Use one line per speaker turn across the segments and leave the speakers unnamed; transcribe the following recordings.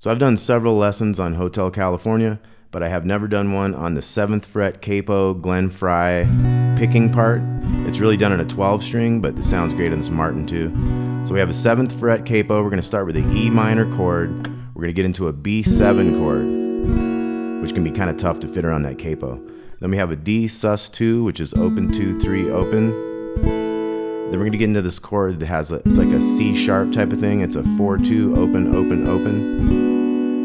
So I've done several lessons on Hotel California, but I have never done one on the 7th fret Capo Glenn Frey picking part. It's really done on a 12 string, but it sounds great on this Martin too. So we have a 7th fret Capo. We're going to start with an E minor chord. We're going to get into a B7 chord, which can be kind of tough to fit around that Capo. Then we have a D sus2, which is open 2 3 open. Then we're going to get into this chord that has it's like a C sharp type of thing. It's a 4 2 open open open.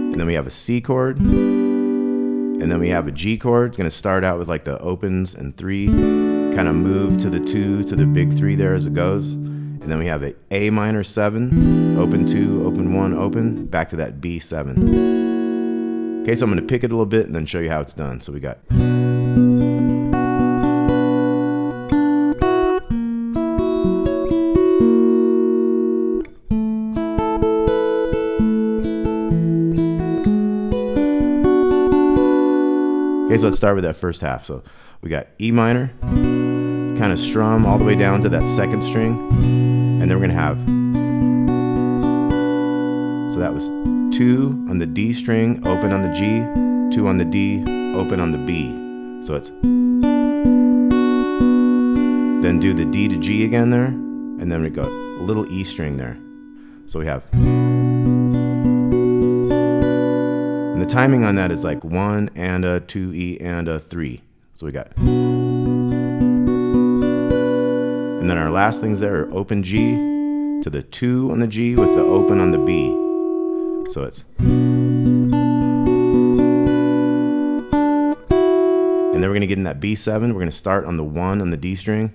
And then we have a C chord, and then we have a G chord. It's going to start out with like the opens and 3, kind of move to the 2 to the big 3 there as it goes. And then we have a A minor 7, open 2, open 1, open, back to that B7. Okay, so I'm going to pick it a little bit and then show you how it's done. So we got... Okay, so let's start with that first half. So we got E minor, kind of strum all the way down to that 2nd string, and then we're gonna have, so that was 2 on the D string, open on the G, 2 on the D, open on the B. So it's, then do the D to G again there, and then we go a little E string there. So we have, and the timing on that is like 1 and a 2 E and a 3. So we got, and then our last things there are open G to the 2 on the G with the open on the B. So it's, and then we're gonna get in that B7. We're gonna start on the 1 on the D string.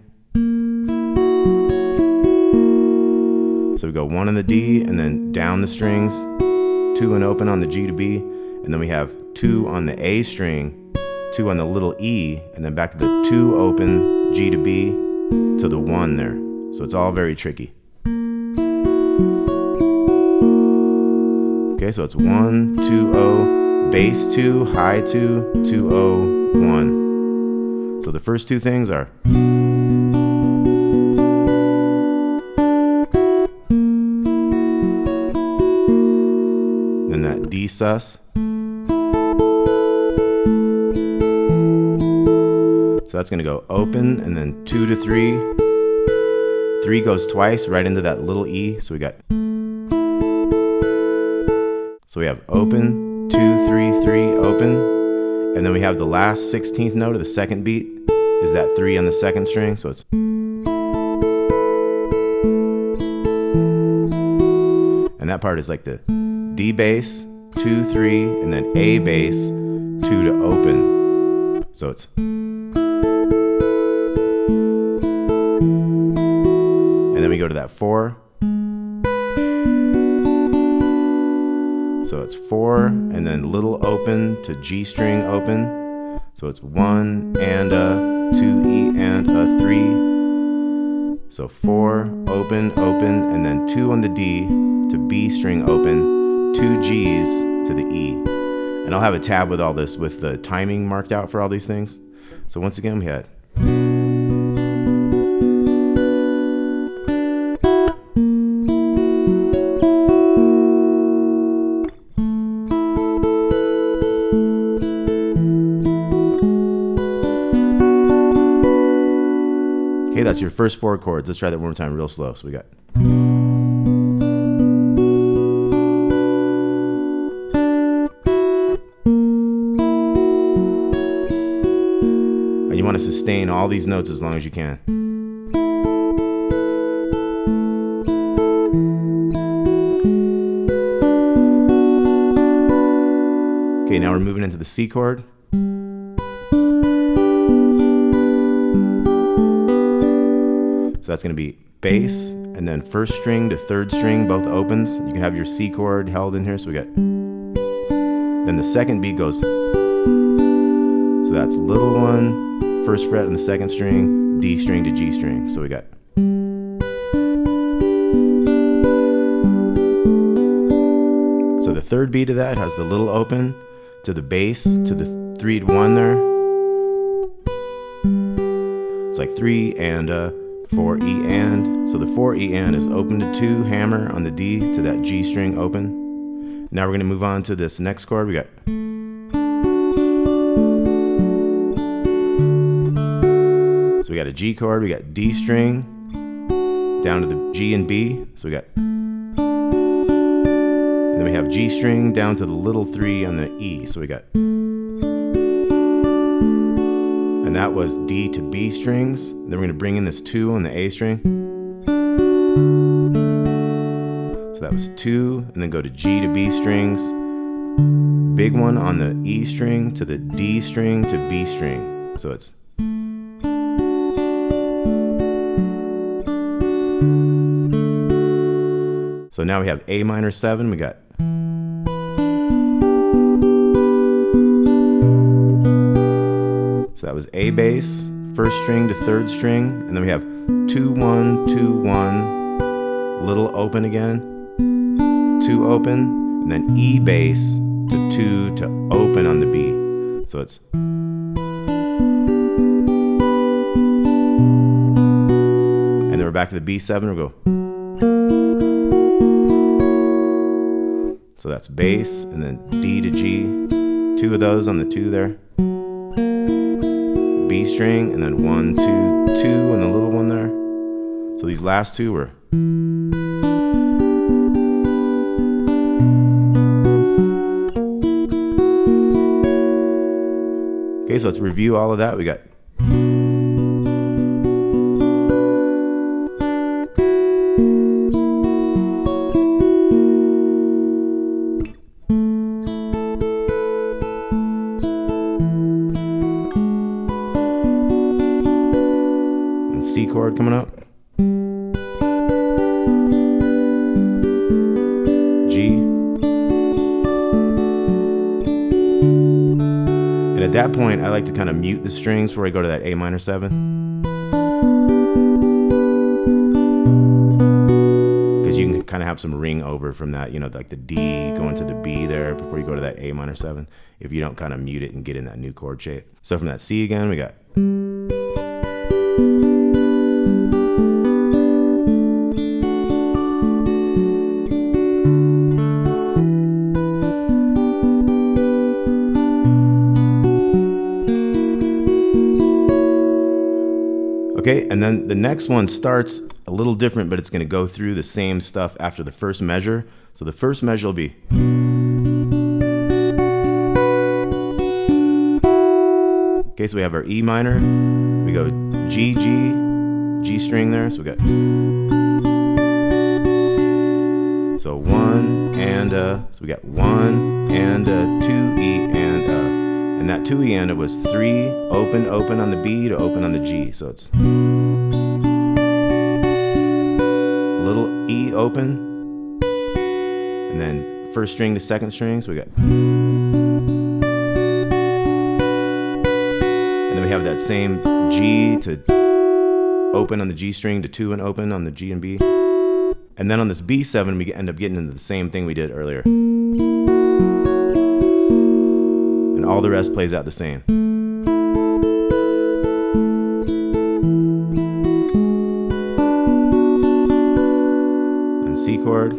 So we go 1 on the D and then down the strings, 2 and open on the G to B. And then we have 2 on the A string, 2 on the little E, and then back to the 2 open, G to B, to the 1 there. So it's all very tricky. Okay, so it's 1, 2, 0, bass 2, high 2, 2, 0, 1. So the first two things are... then that D sus. So that's going to go open and then 2 to 3. 3 goes twice right into that little E. So we got, so we have open, 2, 3, 3, open. And then we have the last 16th note of the 2nd beat is that 3 on the 2nd string. So it's, and that part is like the D bass, 2, 3, and then A bass, 2 to open. So it's, and then we go to that 4. So it's 4, and then little open to G string open. So it's 1 and a 2 E and a 3. So 4, open, open, and then 2 on the D to B string open, 2 G's to the E. And I'll have a tab with all this with the timing marked out for all these things. So once again, we had, okay, that's your first 4 chords. Let's try that one more time real slow. So we got, and you want to sustain all these notes as long as you can. Okay, now we're moving into the C chord. So that's going to be bass, and then 1st string to 3rd string, both opens. You can have your C chord held in here. So we got, then the 2nd beat goes, so that's little 1, 1st fret on the 2nd string, D string to G string. So we got, so the 3rd beat of that has the little open to the bass to the 3 to 1 there. It's like 3 and 4 E and. So the 4 E and is open to 2 hammer on the D to that G string open. Now we're going to move on to this next chord. We got so we got a G chord, we got D string down to the G and B. So we got, and then we have G string down to the little 3 on the E. So we got, and that was D to B strings. Then we're going to bring in this 2 on the A string. So that was 2, and then go to G to B strings. Big one on the E string to the D string to B string. So it's, so now we have A minor 7. We got, so that was A bass, first string to third string, and then we have 2 1 2 1, little open again, 2 open, and then E bass to 2 to open on the B. So it's, and then we're back to the B7. We'll go. So that's bass, and then D to G, 2 of those on the 2 there. B string, and then 1 2 2 and the little one there. So these last 2 were, okay, so let's review all of that. We got C chord coming up, G, and at that point I like to kind of mute the strings before I go to that A minor 7, because you can kind of have some ring over from that, you know, like the D going to the B there before you go to that A minor 7, if you don't kind of mute it and get in that new chord shape. So from that C again, we got, okay, and then the next one starts a little different, but it's going to go through the same stuff after the first measure. So the first measure will be, okay, so we have our E minor, we go G, G, G string there, so we got, so 1 and so we got 1 and 2 E and and that 2 E and it was 3 open open on the B to open on the G. So it's little E open, and then first string to second string. So we got, and then we have that same G to open on the G string to 2 and open on the G and B. And then on this B7 we end up getting into the same thing we did earlier. And all the rest plays out the same. And C chord.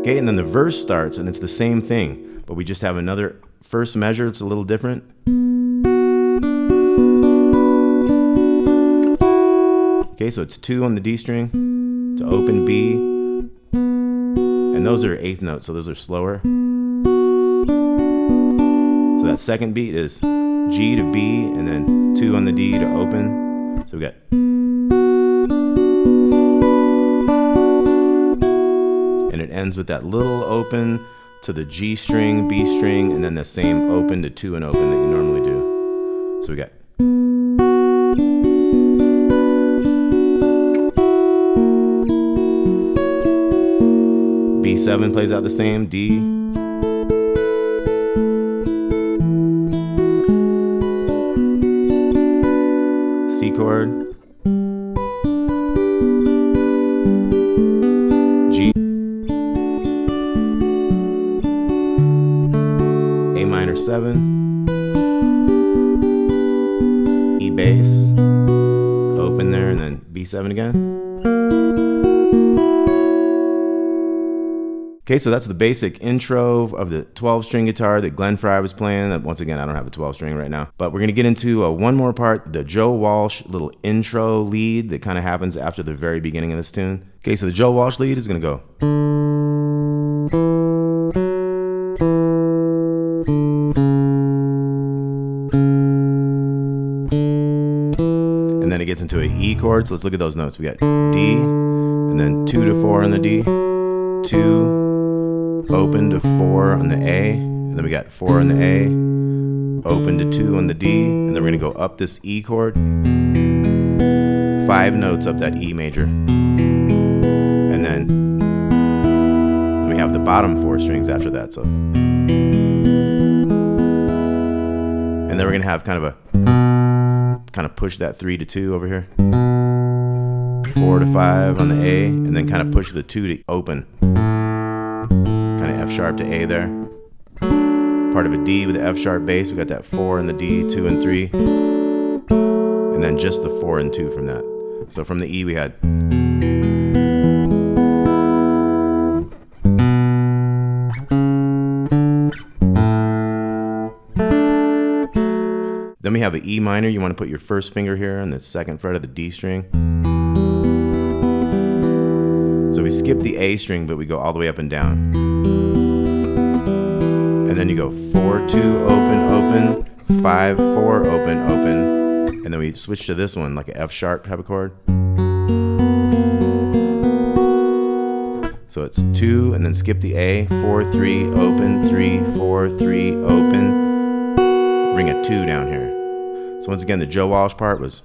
Okay, and then the verse starts and it's the same thing, but we just have another first measure. It's a little different. Okay, so it's 2 on the D string to open B, and those are 8th notes, so those are slower. So that second beat is G to B, and then 2 on the D to open. So we got, and it ends with that little open to the G string, B string, and then the same open to 2 and open that you normally do. So we got, B7 plays out the same, D, C chord, G, minor 7, E bass, open there, and then B7 again. Okay, so that's the basic intro of the 12-string guitar that Glenn Frey was playing. Once again, I don't have a 12-string right now. But we're going to get into one more part, the Joe Walsh little intro lead that kind of happens after the very beginning of this tune. Okay, so the Joe Walsh lead is going to go. And then it gets into an E chord, so let's look at those notes. We got D, and then 2 to 4 on the D, 2, open to 4 on the A, and then we got 4 on the A, open to 2 on the D, and then we're going to go up this E chord, 5 notes up that E major, and then we have the bottom 4 strings after that. So, and then we're going to have kind of push that 3 to 2 over here, 4 to 5 on the A, and then kind of push the 2 to open. Kind of F sharp to A there. Part of a D with the F sharp bass. We got that 4 and the D, 2 and 3. And then just the 4 and 2 from that. So from the E we had. Then we have an E minor. You want to put your first finger here on the 2nd fret of the D string. So we skip the A string, but we go all the way up and down. And then you go 4, 2, open, open, 5, 4, open, open. And then we switch to this one, like an F sharp type of chord. So it's 2, and then skip the A, 4, 3, open, 3, 4, 3, open. Bring a 2 down here. So once again, the Joe Walsh part was.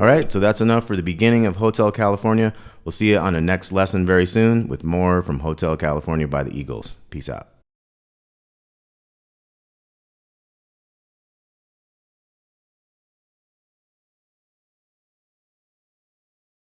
Alright, so that's enough for the beginning of Hotel California. We'll see you on the next lesson very soon with more from Hotel California by the Eagles. Peace out.